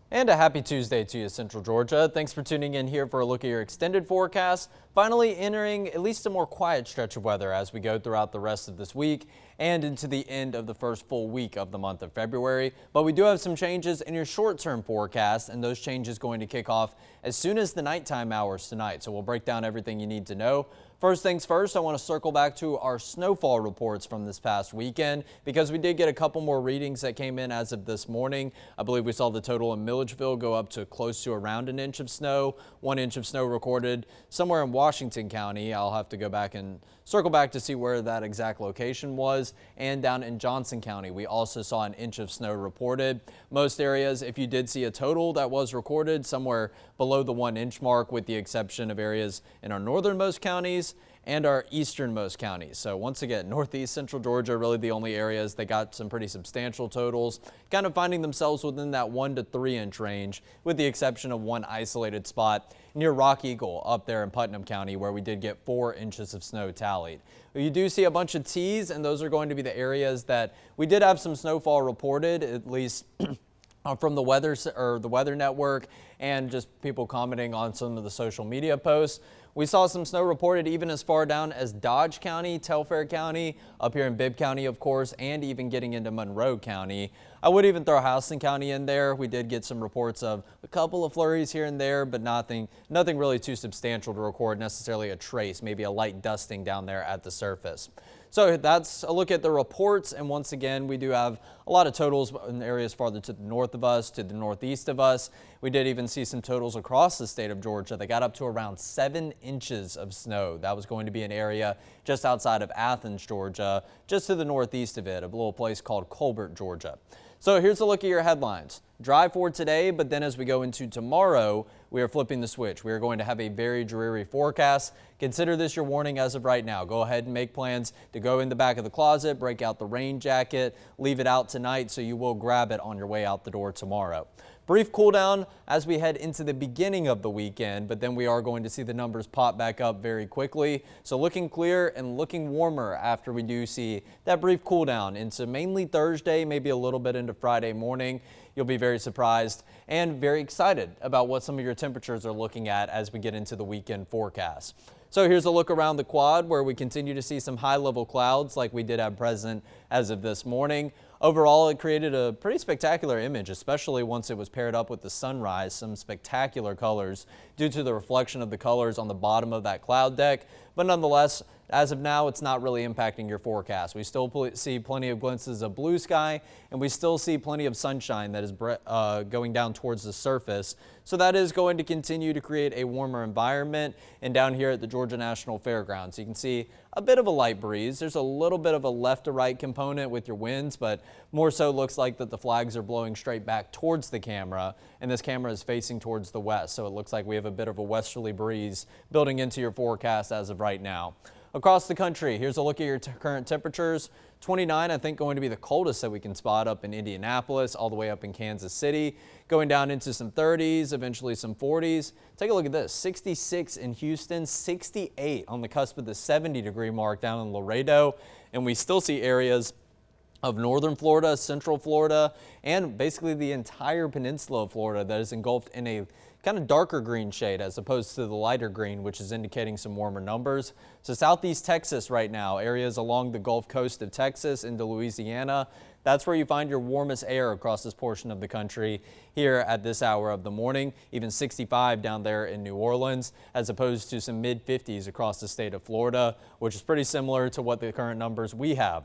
And a happy Tuesday to you, Central Georgia. Thanks for tuning in here for a look at your extended forecast. Finally entering at least a more quiet stretch of weather as we go throughout the rest of this week and into the end of the first full week of the month of February. But we do have some changes in your short-term forecast, and those changes going to kick off as soon as the nighttime hours tonight. So we'll break down everything you need to know. First things first, I want to circle back to our snowfall reports from this past weekend because we did get a couple more readings that came in as of this morning. I believe we saw the total in Milledgeville go up to close to around an inch of snow. 1 inch of snow recorded somewhere in Washington County. I'll have to go back and circle back to see where that exact location was. And down in Johnson County, we also saw an inch of snow reported. Most areas, if you did see a total that was recorded, somewhere below the 1 inch mark, with the exception of areas in our northernmost counties and our easternmost counties. So once again, northeast central Georgia, really the only areas that got some pretty substantial totals, kind of finding themselves within that 1 to 3 inch range, with the exception of one isolated spot near Rock Eagle up there in Putnam County, where we did get 4 inches of snow tallied. You do see a bunch of T's, and those are going to be the areas that we did have some snowfall reported, at least from the weather network and just people commenting on some of the social media posts. We saw some snow reported even as far down as Dodge County, Telfair County, up here in Bibb County, of course, and even getting into Monroe County. I would even throw Houston County in there. We did get some reports of a couple of flurries here and there, but nothing really too substantial to record necessarily a trace, maybe a light dusting down there at the surface. So that's a look at the reports, and once again, we do have a lot of totals in areas farther to the north of us, to the northeast of us. We did even see some totals across the state of Georgia that got up to around 7 inches of snow. That was going to be an area just outside of Athens, Georgia, just to the northeast of it, a little place called Colbert, Georgia. So here's a look at your headlines. Dry for today, but then as we go into tomorrow, we are flipping the switch. We are going to have a very dreary forecast. Consider this your warning as of right now. Go ahead and make plans to go in the back of the closet, break out the rain jacket, leave it out tonight so you will grab it on your way out the door tomorrow. Brief cool down as we head into the beginning of the weekend, but then we are going to see the numbers pop back up very quickly. So looking clear and looking warmer after we do see that brief cool down into mainly Thursday, maybe a little bit into Friday morning. You'll be very surprised and very excited about what some of your temperatures are looking at as we get into the weekend forecast. So here's a look around the quad where we continue to see some high-level clouds like we did have present as of this morning. Overall, it created a pretty spectacular image, especially once it was paired up with the sunrise. Some spectacular colors due to the reflection of the colors on the bottom of that cloud deck. But nonetheless, as of now, it's not really impacting your forecast. We still see plenty of glimpses of blue sky, and we still see plenty of sunshine that is going down towards the surface. So that is going to continue to create a warmer environment. And down here at the Georgia National Fairgrounds, you can see a bit of a light breeze. There's a little bit of a left to right component with your winds, but more so looks like that the flags are blowing straight back towards the camera, and this camera is facing towards the west. So it looks like we have a bit of a westerly breeze building into your forecast as of right now. Across the country, here's a look at your current temperatures. 29, I think, going to be the coldest that we can spot up in Indianapolis, all the way up in Kansas City, going down into some 30s, eventually some 40s. Take a look at this, 66 in Houston, 68 on the cusp of the 70-degree mark down in Laredo, and we still see areas of northern Florida, central Florida, and basically the entire peninsula of Florida that is engulfed in a kind of darker green shade as opposed to the lighter green, which is indicating some warmer numbers. So southeast Texas right now, areas along the Gulf Coast of Texas into Louisiana, that's where you find your warmest air across this portion of the country here at this hour of the morning. Even 65 down there in New Orleans, as opposed to some mid-50s across the state of Florida, which is pretty similar to what the current numbers we have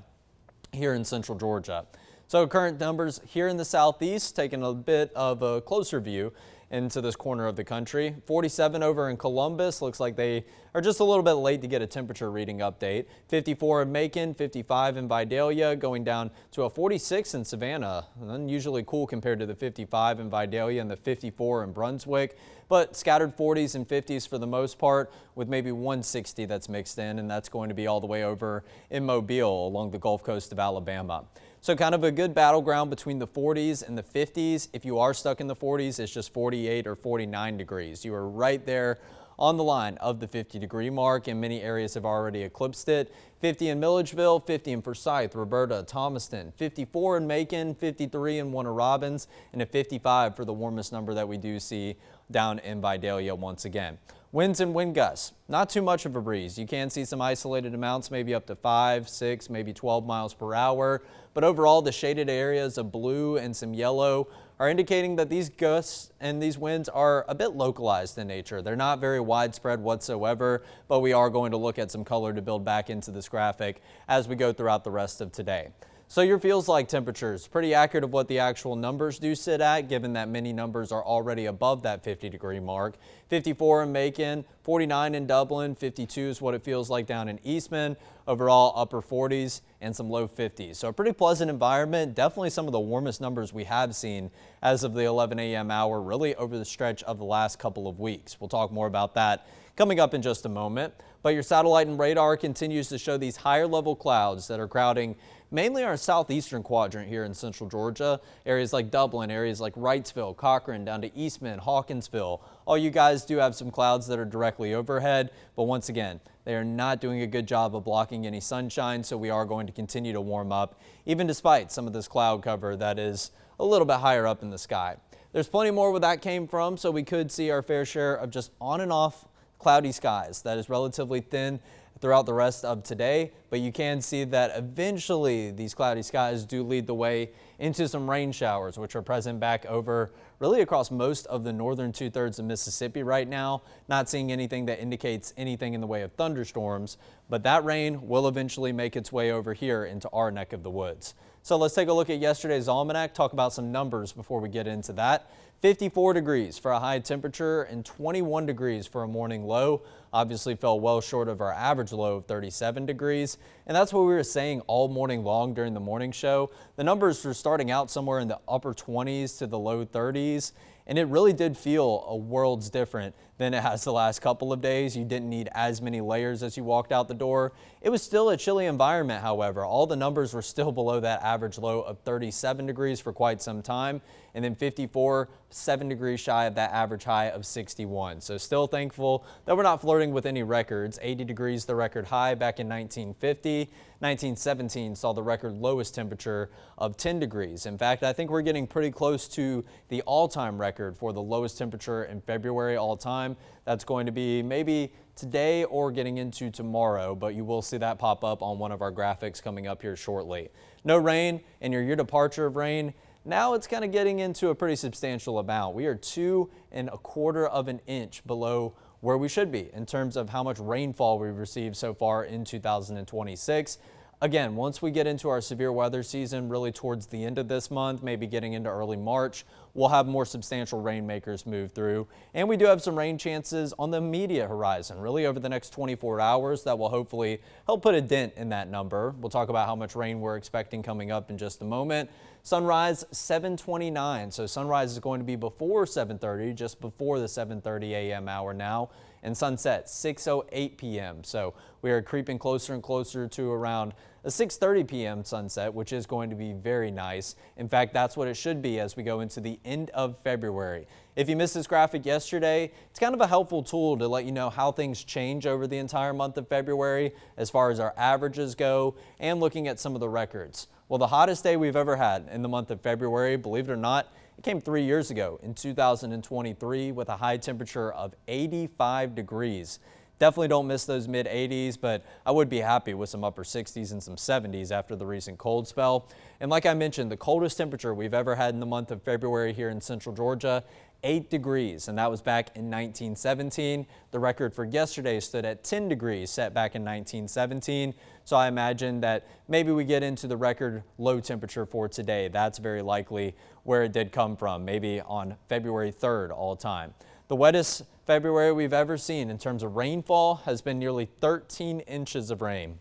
here in central Georgia. So current numbers here in the southeast, taking a bit of a closer view into this corner of the country. 47 over in Columbus. Looks like they are just a little bit late to get a temperature reading update. 54 in Macon, 55 in Vidalia, going down to a 46 in Savannah. Unusually cool compared to the 55 in Vidalia and the 54 in Brunswick, but scattered 40s and 50s for the most part, with maybe 160 that's mixed in, and that's going to be all the way over in Mobile along the Gulf Coast of Alabama. So kind of a good battleground between the 40s and the 50s. If you are stuck in the 40s, it's just 48 or 49 degrees. You are right there on the line of the 50-degree mark, and many areas have already eclipsed it. 50 in Milledgeville, 50 in Forsyth, Roberta, Thomaston, 54 in Macon, 53 in Warner Robins, and a 55 for the warmest number that we do see down in Vidalia once again. Winds and wind gusts, not too much of a breeze. You can see some isolated amounts, maybe up to 5, 6, maybe 12 miles per hour. But overall, the shaded areas of blue and some yellow are indicating that these gusts and these winds are a bit localized in nature. They're not very widespread whatsoever, but we are going to look at some color to build back into this graphic as we go throughout the rest of today. So your feels like temperatures, pretty accurate of what the actual numbers do sit at, given that many numbers are already above that 50-degree mark. 54 in Macon, 49 in Dublin, 52 is what it feels like down in Eastman. Overall, upper 40s and some low 50s. So a pretty pleasant environment, definitely some of the warmest numbers we have seen as of the 11 a.m. hour, really over the stretch of the last couple of weeks. We'll talk more about that coming up in just a moment. But your satellite and radar continues to show these higher level clouds that are crowding mainly our southeastern quadrant here in central Georgia. Areas like Dublin, areas like Wrightsville, Cochran, down to Eastman, Hawkinsville. All you guys do have some clouds that are directly overhead, but once again, they are not doing a good job of blocking any sunshine, so we are going to continue to warm up, even despite some of this cloud cover that is a little bit higher up in the sky. There's plenty more where that came from, so we could see our fair share of just on and off cloudy skies. That is relatively thin throughout the rest of today, but you can see that eventually these cloudy skies do lead the way into some rain showers, which are present back over really across most of the northern 2/3 of Mississippi right now. Not seeing anything that indicates anything in the way of thunderstorms, but that rain will eventually make its way over here into our neck of the woods. So let's take a look at yesterday's almanac, talk about some numbers before we get into that. 54 degrees for a high temperature and 21 degrees for a morning low. Obviously fell well short of our average low of 37 degrees. And that's what we were saying all morning long during the morning show. The numbers were starting out somewhere in the upper 20s to the low 30s. And it really did feel a worlds different than it has the last couple of days. You didn't need as many layers as you walked out the door. It was still a chilly environment, however. All the numbers were still below that average low of 37 degrees for quite some time. And then 54, 7 degrees shy of that average high of 61. So still thankful that we're not flirting with any records. 80 degrees the record high back in 1950. 1917 saw the record lowest temperature of 10 degrees. In fact, I think we're getting pretty close to the all-time record for the lowest temperature in February all time. That's going to be maybe today or getting into tomorrow, but you will see that pop up on one of our graphics coming up here shortly. No rain, and your year departure of rain, now it's kind of getting into a pretty substantial amount. We are 2 1/4 of an inch below where we should be in terms of how much rainfall we've received so far in 2026. Again, once we get into our severe weather season, really towards the end of this month, maybe getting into early March, we'll have more substantial rainmakers move through. And we do have some rain chances on the immediate horizon, really over the next 24 hours that will hopefully help put a dent in that number. We'll talk about how much rain we're expecting coming up in just a moment. Sunrise 7:29, so sunrise is going to be before 7:30, just before the 7:30 a.m. hour now, and sunset 6:08 p.m. So we are creeping closer and closer to around a 6:30 p.m. sunset, which is going to be very nice. In fact, that's what it should be as we go into the end of February. If you missed this graphic yesterday, it's kind of a helpful tool to let you know how things change over the entire month of February as far as our averages go and looking at some of the records. Well, the hottest day we've ever had in the month of February, believe it or not, it came 3 years ago in 2023 with a high temperature of 85 degrees. Definitely don't miss those mid 80s, but I would be happy with some upper 60s and some 70s after the recent cold spell. And like I mentioned, the coldest temperature we've ever had in the month of February here in central Georgia, 8 degrees, and that was back in 1917. The record for yesterday stood at 10 degrees, set back in 1917. So I imagine that maybe we get into the record low temperature for today. That's very likely where it did come from, maybe on February 3rd all time. The wettest February we've ever seen in terms of rainfall has been nearly 13 inches of rain.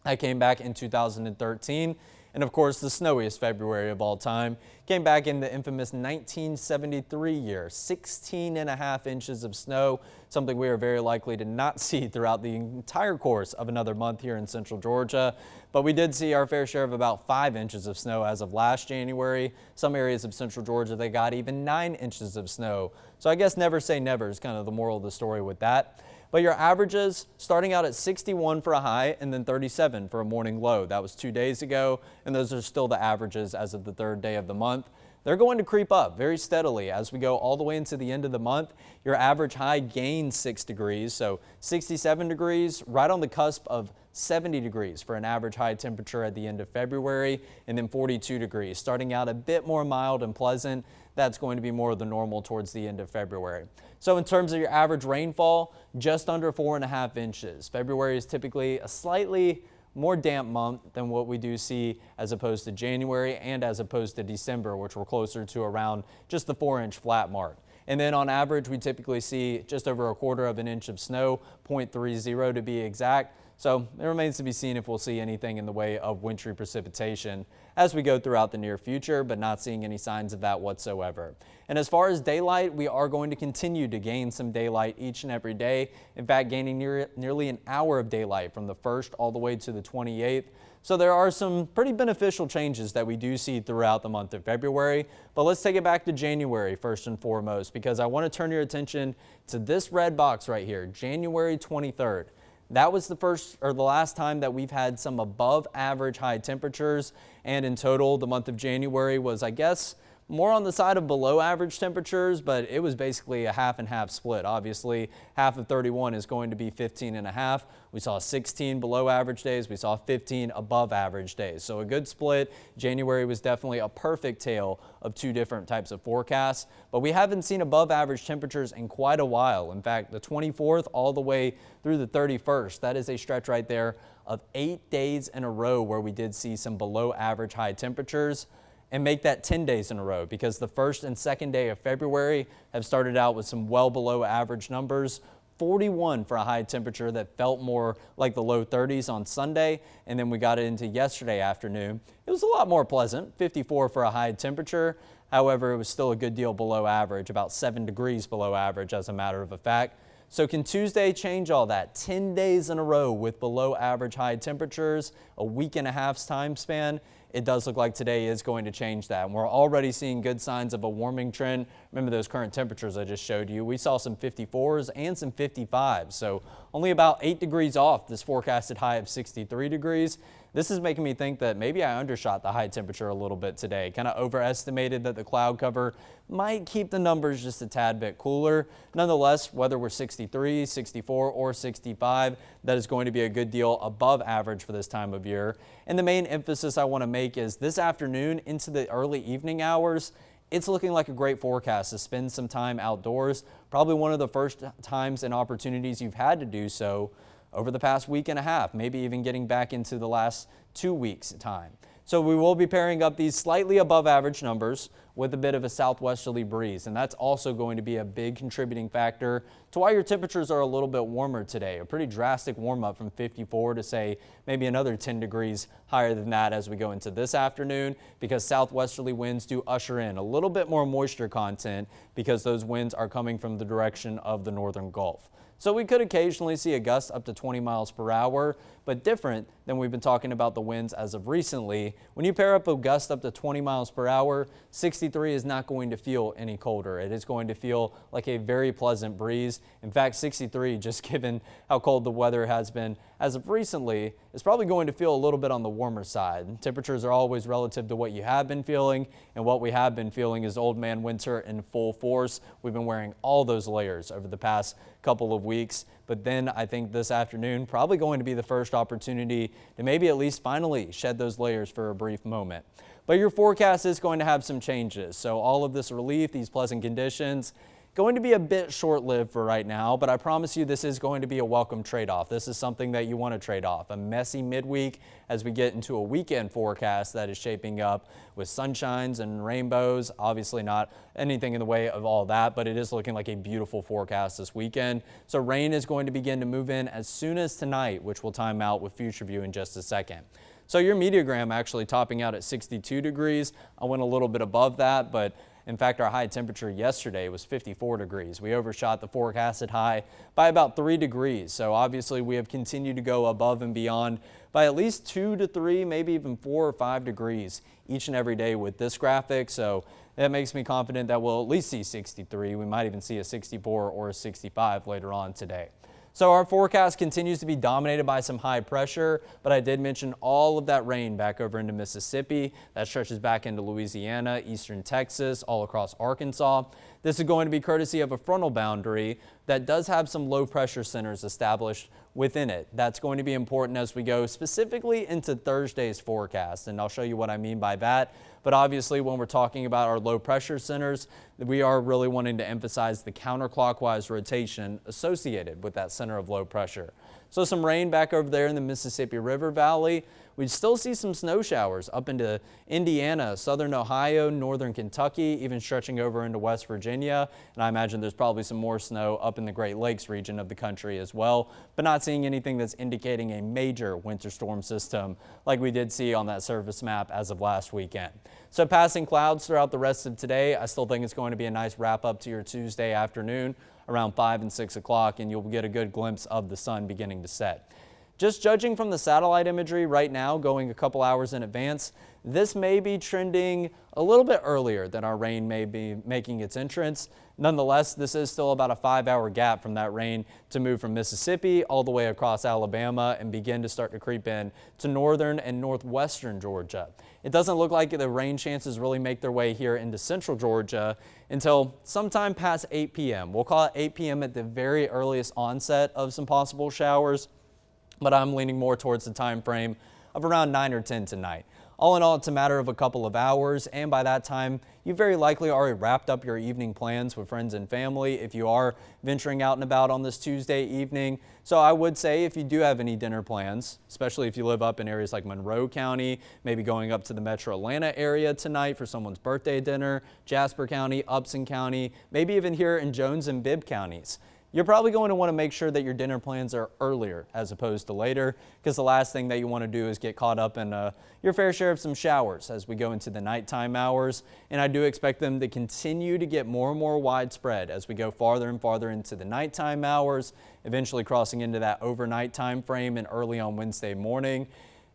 That came back in 2013. And of course, the snowiest February of all time came back in the infamous 1973 year, 16.5 inches of snow, something we are very likely to not see throughout the entire course of another month here in central Georgia. But we did see our fair share of about 5 inches of snow as of last January. Some areas of central Georgia, they got even 9 inches of snow. So I guess never say never is kind of the moral of the story with that. But your averages starting out at 61 for a high and then 37 for a morning low. That was 2 days ago, and those are still the averages as of the third day of the month. They're going to creep up very steadily as we go all the way into the end of the month. Your average high gains 6 degrees, so 67 degrees, right on the cusp of 70 degrees for an average high temperature at the end of February, and then 42 degrees, starting out a bit more mild and pleasant. That's going to be more of the normal towards the end of February. So in terms of your average rainfall, just under 4.5 inches. February is typically a slightly more damp month than what we do see as opposed to January and as opposed to December, which we're closer to around just the 4-inch flat mark. And then on average, we typically see just over 1/4 inch of snow, 0.30 to be exact. So it remains to be seen if we'll see anything in the way of wintry precipitation as we go throughout the near future, but not seeing any signs of that whatsoever. And as far as daylight, we are going to continue to gain some daylight each and every day. In fact, gaining nearly an hour of daylight from the 1st all the way to the 28th. So there are some pretty beneficial changes that we do see throughout the month of February. But let's take it back to January first and foremost, because I want to turn your attention to this red box right here, January 23rd. That was the first or the last time that we've had some above average high temperatures. And in total, the month of January was, I guess, more on the side of below average temperatures, but it was basically a half and half split. Obviously, half of 31 is going to be 15.5. We saw 16 below average days. We saw 15 above average days. So a good split. January was definitely a perfect tale of two different types of forecasts, but we haven't seen above average temperatures in quite a while. In fact, the 24th all the way through the 31st, that is a stretch right there of 8 days in a row where we did see some below average high temperatures. And make that 10 days in a row, because the 1st and 2nd day of February have started out with some well below average numbers. 41 for a high temperature that felt more like the low 30s on Sunday, and then we got it into yesterday afternoon. It was a lot more pleasant, 54 for a high temperature. However, it was still a good deal below average, about 7 degrees below average as a matter of fact. So can Tuesday change all that? 10 days in a row with below average high temperatures, a week and a half's time span. It does look like today is going to change that. And we're already seeing good signs of a warming trend. Remember those current temperatures I just showed you. We saw some 54s and some 55s. So only about 8 degrees off this forecasted high of 63 degrees. This is making me think that maybe I undershot the high temperature a little bit today. Kind of overestimated that the cloud cover might keep the numbers just a tad bit cooler. Nonetheless, whether we're 63, 64, or 65, that is going to be a good deal above average for this time of year. And the main emphasis I want to make is this afternoon into the early evening hours, it's looking like a great forecast to spend some time outdoors. Probably one of the first times and opportunities you've had to do so over the past week and a half, maybe even getting back into the last 2 weeks' time. So we will be pairing up these slightly above average numbers with a bit of a southwesterly breeze, and that's also going to be a big contributing factor to why your temperatures are a little bit warmer today. A pretty drastic warm up from 54 to say maybe another 10 degrees higher than that as we go into this afternoon, because southwesterly winds do usher in a little bit more moisture content because those winds are coming from the direction of the northern Gulf. So we could occasionally see a gust up to 20 miles per hour, but different than we've been talking about the winds as of recently. When you pair up a gust up to 20 miles per hour, 63 is not going to feel any colder. It is going to feel like a very pleasant breeze. In fact, 63, just given how cold the weather has been as of recently, is probably going to feel a little bit on the warmer side. Temperatures are always relative to what you have been feeling, and what we have been feeling is old man winter in full force. We've been wearing all those layers over the past couple of weeks, but then I think this afternoon probably going to be the first opportunity to maybe at least finally shed those layers for a brief moment. But your forecast is going to have some changes, so all of this relief, these pleasant conditions, going to be a bit short-lived for right now, but I promise you this is going to be a welcome trade-off. This is something that you want to trade off. A messy midweek as we get into a weekend forecast that is shaping up with sunshines and rainbows. Obviously not anything in the way of all that, but it is looking like a beautiful forecast this weekend. So rain is going to begin to move in as soon as tonight, which we'll time out with Future View in just a second. So your meteogram actually topping out at 62 degrees. I went a little bit above that, but in fact, our high temperature yesterday was 54 degrees. We overshot the forecasted high by about 3 degrees. So obviously we have continued to go above and beyond by at least 2 to 3, maybe even 4 or 5 degrees each and every day with this graphic. So that makes me confident that we'll at least see 63. We might even see a 64 or a 65 later on today. So our forecast continues to be dominated by some high pressure, but I did mention all of that rain back over into Mississippi. That stretches back into Louisiana, eastern Texas, all across Arkansas. This is going to be courtesy of a frontal boundary that does have some low pressure centers established within it. That's going to be important as we go specifically into Thursday's forecast, and I'll show you what I mean by that. But obviously, when we're talking about our low pressure centers, we are really wanting to emphasize the counterclockwise rotation associated with that center of low pressure. So some rain back over there in the Mississippi River Valley. We still see some snow showers up into Indiana, southern Ohio, northern Kentucky, even stretching over into West Virginia. And I imagine there's probably some more snow up in the Great Lakes region of the country as well, but not seeing anything that's indicating a major winter storm system like we did see on that surface map as of last weekend. So passing clouds throughout the rest of today. I still think it's going to be a nice wrap up to your Tuesday afternoon around 5 and 6 o'clock, and you'll get a good glimpse of the sun beginning to set. Just judging from the satellite imagery right now, going a couple hours in advance, this may be trending a little bit earlier than our rain may be making its entrance. Nonetheless, this is still about a 5-hour gap from that rain to move from Mississippi all the way across Alabama and begin to start to creep in to northern and northwestern Georgia. It doesn't look like the rain chances really make their way here into central Georgia until sometime past 8 p.m. We'll call it 8 p.m. at the very earliest onset of some possible showers, but I'm leaning more towards the time frame of around 9 or 10 tonight. All in all, it's a matter of a couple of hours, and by that time, you very likely already wrapped up your evening plans with friends and family if you are venturing out and about on this Tuesday evening. So I would say if you do have any dinner plans, especially if you live up in areas like Monroe County, maybe going up to the Metro Atlanta area tonight for someone's birthday dinner, Jasper County, Upson County, maybe even here in Jones and Bibb counties. You're probably going to want to make sure that your dinner plans are earlier as opposed to later, because the last thing that you want to do is get caught up in your fair share of some showers as we go into the nighttime hours. And I do expect them to continue to get more and more widespread as we go farther and farther into the nighttime hours, eventually crossing into that overnight time frame and early on Wednesday morning.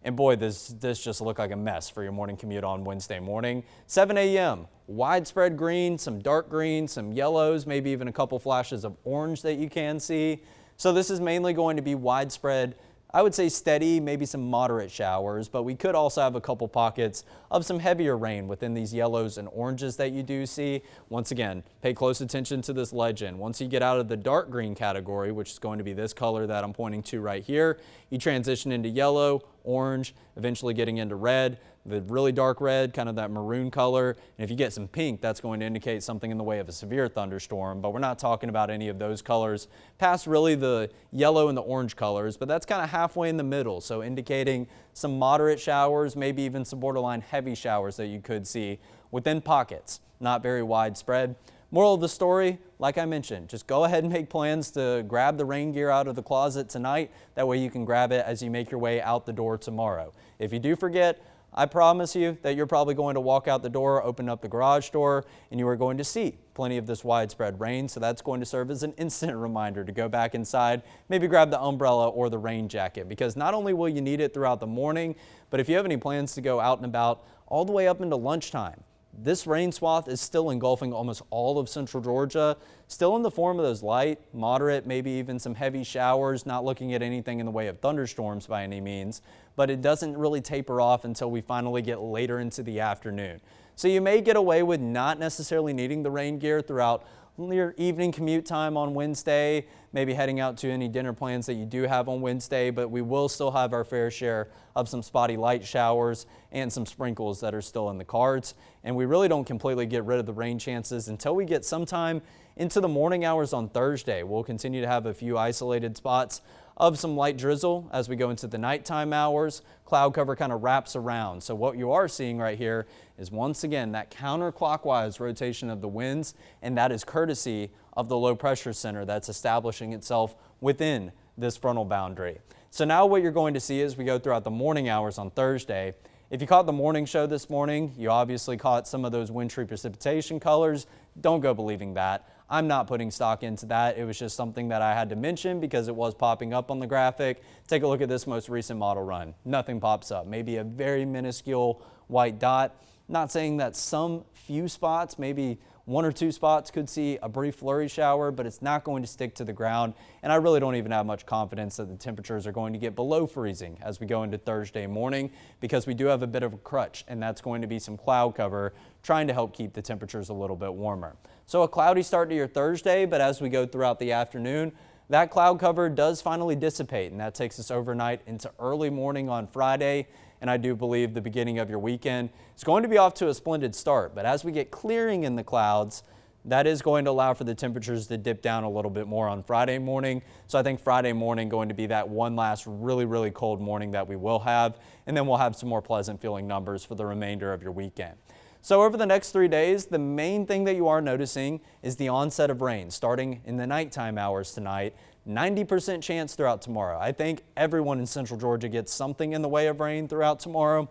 And boy, this just looked like a mess for your morning commute on Wednesday morning. 7 a.m., widespread green, some dark green, some yellows, maybe even a couple flashes of orange that you can see. So this is mainly going to be widespread, I would say steady, maybe some moderate showers, but we could also have a couple pockets of some heavier rain within these yellows and oranges that you do see. Once again, pay close attention to this legend. Once you get out of the dark green category, which is going to be this color that I'm pointing to right here, you transition into yellow, orange, eventually getting into red, the really dark red, kind of that maroon color. And if you get some pink, that's going to indicate something in the way of a severe thunderstorm, but we're not talking about any of those colors past really the yellow and the orange colors, but that's kind of halfway in the middle. So indicating some moderate showers, maybe even some borderline heavy showers that you could see within pockets, not very widespread. Moral of the story, like I mentioned, just go ahead and make plans to grab the rain gear out of the closet tonight. That way you can grab it as you make your way out the door tomorrow. If you do forget, I promise you that you're probably going to walk out the door, open up the garage door, and you are going to see plenty of this widespread rain. So that's going to serve as an instant reminder to go back inside, maybe grab the umbrella or the rain jacket, because not only will you need it throughout the morning, but if you have any plans to go out and about all the way up into lunchtime, this rain swath is still engulfing almost all of central Georgia, still in the form of those light, moderate, maybe even some heavy showers, not looking at anything in the way of thunderstorms by any means, but it doesn't really taper off until we finally get later into the afternoon. So you may get away with not necessarily needing the rain gear throughout your evening commute time on Wednesday, maybe heading out to any dinner plans that you do have on Wednesday, but we will still have our fair share of some spotty light showers and some sprinkles that are still in the cards. And we really don't completely get rid of the rain chances until we get sometime into the morning hours on Thursday. We'll continue to have a few isolated spots of some light drizzle as we go into the nighttime hours. Cloud cover kind of wraps around. So what you are seeing right here is once again that counterclockwise rotation of the winds, and that is courtesy of the low pressure center that's establishing itself within this frontal boundary. So now what you're going to see as we go throughout the morning hours on Thursday, if you caught the morning show this morning, you obviously caught some of those wintry precipitation colors. Don't go believing that. I'm not putting stock into that. It was just something that I had to mention because it was popping up on the graphic. Take a look at this most recent model run. Nothing pops up. Maybe a very minuscule white dot. Not saying that some few spots, maybe 1 or 2 spots, could see a brief flurry shower, but it's not going to stick to the ground. And I really don't even have much confidence that the temperatures are going to get below freezing as we go into Thursday morning, because we do have a bit of a crutch, and that's going to be some cloud cover trying to help keep the temperatures a little bit warmer. So a cloudy start to your Thursday, but as we go throughout the afternoon, that cloud cover does finally dissipate, and that takes us overnight into early morning on Friday. And I do believe the beginning of your weekend is going to be off to a splendid start. But as we get clearing in the clouds, that is going to allow for the temperatures to dip down a little bit more on Friday morning. So I think Friday morning going to be that one last really cold morning that we will have. And then we'll have some more pleasant feeling numbers for the remainder of your weekend. So over the next 3 days, the main thing that you are noticing is the onset of rain starting in the nighttime hours tonight. 90% chance throughout tomorrow. I think everyone in central Georgia gets something in the way of rain throughout tomorrow.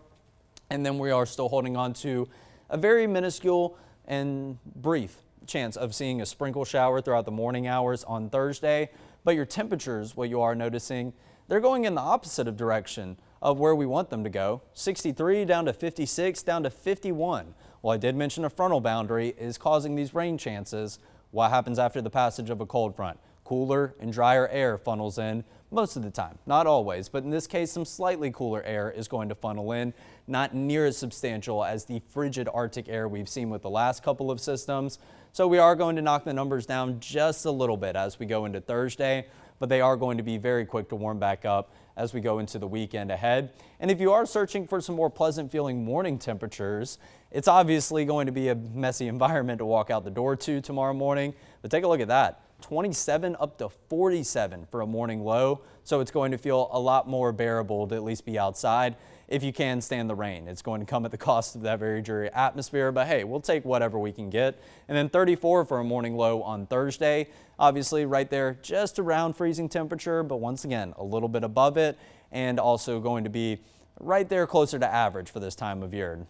And then we are still holding on to a very minuscule and brief chance of seeing a sprinkle shower throughout the morning hours on Thursday. But your temperatures, what you are noticing, they're going in the opposite of direction of where we want them to go. 63 down to 56 down to 51. Well, I did mention a frontal boundary is causing these rain chances. What happens after the passage of a cold front? Cooler and drier air funnels in most of the time, not always, but in this case, some slightly cooler air is going to funnel in, not near as substantial as the frigid Arctic air we've seen with the last couple of systems. So we are going to knock the numbers down just a little bit as we go into Thursday, but they are going to be very quick to warm back up as we go into the weekend ahead. And if you are searching for some more pleasant feeling morning temperatures, it's obviously going to be a messy environment to walk out the door to tomorrow morning, but take a look at that. 27 up to 47 for a morning low. So it's going to feel a lot more bearable to at least be outside if you can stand the rain. It's going to come at the cost of that very dreary atmosphere, but hey, we'll take whatever we can get. And then 34 for a morning low on Thursday. Obviously right there just around freezing temperature, but once again, a little bit above it, and also going to be right there closer to average for this time of year.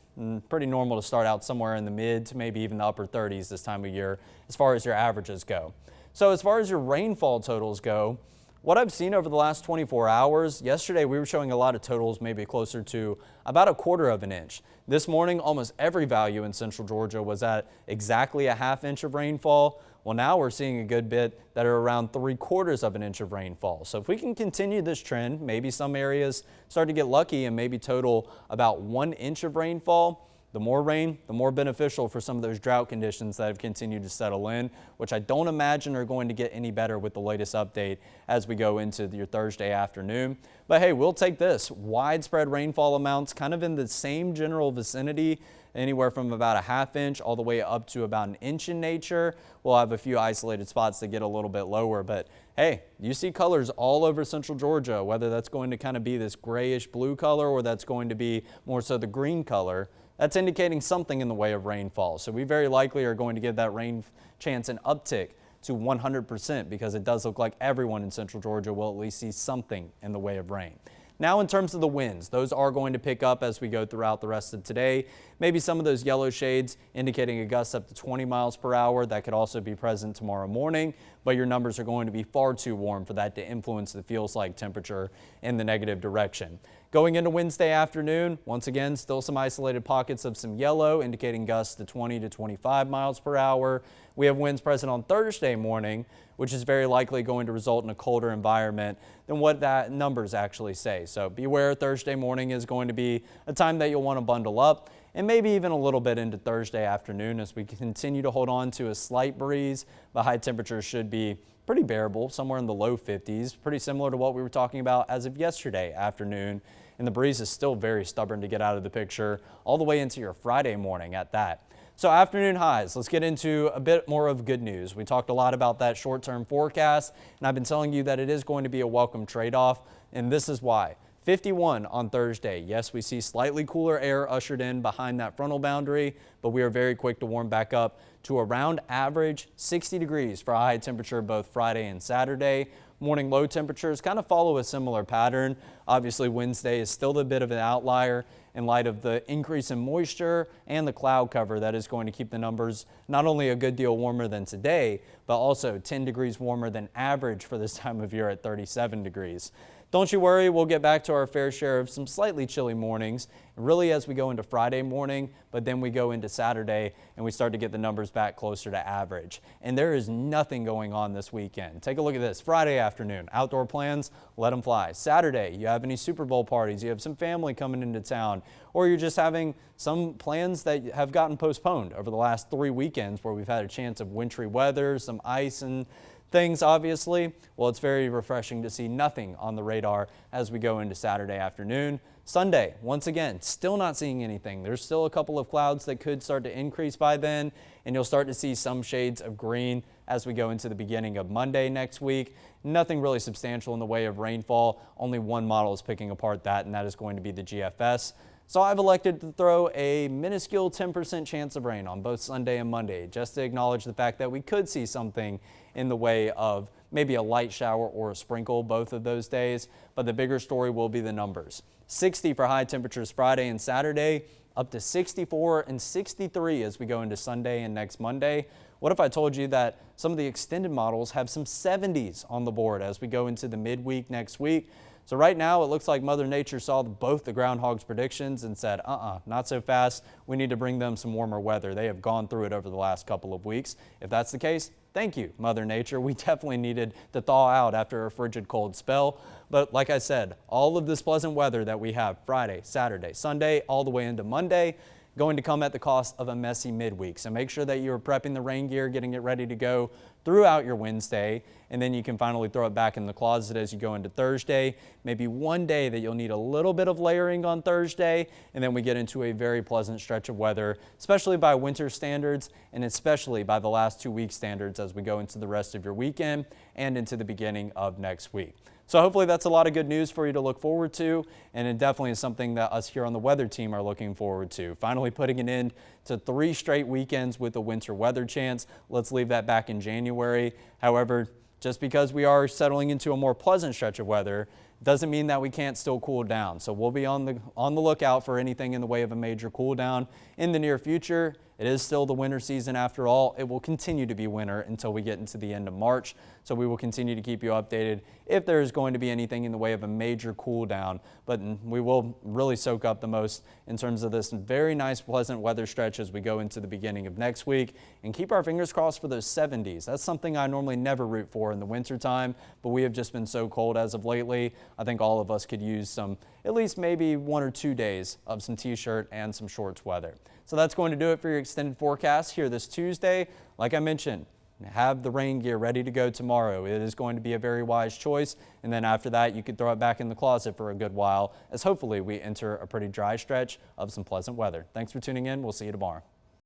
Pretty normal to start out somewhere in the mid to maybe even the upper 30s this time of year as far as your averages go. So as far as your rainfall totals go, what I've seen over the last 24 hours, yesterday we were showing a lot of totals maybe closer to about 1/4 of an inch. This morning, almost every value in central Georgia was at exactly a 1/2 inch of rainfall. Well, now we're seeing a good bit that are around 3/4 of an inch of rainfall. So if we can continue this trend, maybe some areas start to get lucky and maybe total about 1 inch of rainfall. The more rain, the more beneficial for some of those drought conditions that have continued to settle in, which I don't imagine are going to get any better with the latest update as we go into your Thursday afternoon. But hey, we'll take this. Widespread rainfall amounts kind of in the same general vicinity, anywhere from about a 1/2 inch all the way up to about 1 inch in nature. We'll have a few isolated spots that get a little bit lower, but hey, you see colors all over central Georgia, whether that's going to kind of be this grayish blue color or that's going to be more so the green color. That's indicating something in the way of rainfall. So we very likely are going to give that rain chance an uptick to 100% because it does look like everyone in central Georgia will at least see something in the way of rain. Now in terms of the winds, those are going to pick up as we go throughout the rest of today. Maybe some of those yellow shades indicating a gust up to 20 miles per hour. That could also be present tomorrow morning, but your numbers are going to be far too warm for that to influence the feels like temperature in the negative direction. Going into Wednesday afternoon, once again, still some isolated pockets of some yellow indicating gusts to 20 to 25 miles per hour. We have winds present on Thursday morning, which is very likely going to result in a colder environment than what that numbers actually say. So beware, Thursday morning is going to be a time that you'll want to bundle up, and maybe even a little bit into Thursday afternoon as we continue to hold on to a slight breeze. The high temperatures should be pretty bearable, somewhere in the low 50s, pretty similar to what we were talking about as of yesterday afternoon. And the breeze is still very stubborn to get out of the picture all the way into your Friday morning at that. So afternoon highs, let's get into a bit more of good news. We talked a lot about that short-term forecast, and I've been telling you that it is going to be a welcome trade-off, and this is why. 51 on Thursday. Yes, we see slightly cooler air ushered in behind that frontal boundary, but we are very quick to warm back up to around average 60 degrees for a high temperature both Friday and Saturday. Morning low temperatures kind of follow a similar pattern. Obviously, Wednesday is still a bit of an outlier in light of the increase in moisture and the cloud cover that is going to keep the numbers not only a good deal warmer than today, but also 10 degrees warmer than average for this time of year at 37 degrees. Don't you worry, we'll get back to our fair share of some slightly chilly mornings, really as we go into Friday morning, but then we go into Saturday and we start to get the numbers back closer to average. And there is nothing going on this weekend. Take a look at this. Friday afternoon, outdoor plans, let them fly. Saturday, you have any Super Bowl parties, you have some family coming into town, or you're just having some plans that have gotten postponed over the last 3 weekends where we've had a chance of wintry weather, some ice and things, obviously. Well, it's very refreshing to see nothing on the radar as we go into Saturday afternoon. Sunday, once again, still not seeing anything. There's still a couple of clouds that could start to increase by then, and you'll start to see some shades of green as we go into the beginning of Monday next week. Nothing really substantial in the way of rainfall. Only one model is picking apart that, and that is going to be the GFS. So I've elected to throw a minuscule 10% chance of rain on both Sunday and Monday, just to acknowledge the fact that we could see something in the way of maybe a light shower or a sprinkle both of those days. But the bigger story will be the numbers. 60 for high temperatures Friday and Saturday, up to 64 and 63 as we go into Sunday and next Monday. What if I told you that some of the extended models have some 70s on the board as we go into the midweek next week? So right now, it looks like Mother Nature saw both the groundhog's predictions and said, not so fast. We need to bring them some warmer weather. They have gone through it over the last couple of weeks. If that's the case, thank you, Mother Nature. We definitely needed to thaw out after a frigid cold spell. But like I said, all of this pleasant weather that we have Friday, Saturday, Sunday, all the way into Monday, going to come at the cost of a messy midweek. So make sure that you're prepping the rain gear, getting it ready to go throughout your Wednesday, and then you can finally throw it back in the closet as you go into Thursday. Maybe one day that you'll need a little bit of layering on Thursday, and then we get into a very pleasant stretch of weather, especially by winter standards and especially by the last 2 week standards as we go into the rest of your weekend and into the beginning of next week. So hopefully that's a lot of good news for you to look forward to, and it definitely is something that us here on the weather team are looking forward to. Finally putting an end to 3 straight weekends with a winter weather chance. Let's leave that back in January. However, just because we are settling into a more pleasant stretch of weather doesn't mean that we can't still cool down. So we'll be on the lookout for anything in the way of a major cool down in the near future. It is still the winter season after all. It will continue to be winter until we get into the end of March. So we will continue to keep you updated if there is going to be anything in the way of a major cool down. But we will really soak up the most in terms of this very nice, pleasant weather stretch as we go into the beginning of next week, and keep our fingers crossed for those 70s. That's something I normally never root for in the winter time, but we have just been so cold as of lately. I think all of us could use some, at least maybe 1 or 2 days of some t-shirt and some shorts weather. So that's going to do it for your extended forecast here this Tuesday. Like I mentioned, have the rain gear ready to go tomorrow. It is going to be a very wise choice. And then after that, you could throw it back in the closet for a good while, as hopefully we enter a pretty dry stretch of some pleasant weather. Thanks for tuning in. We'll see you tomorrow.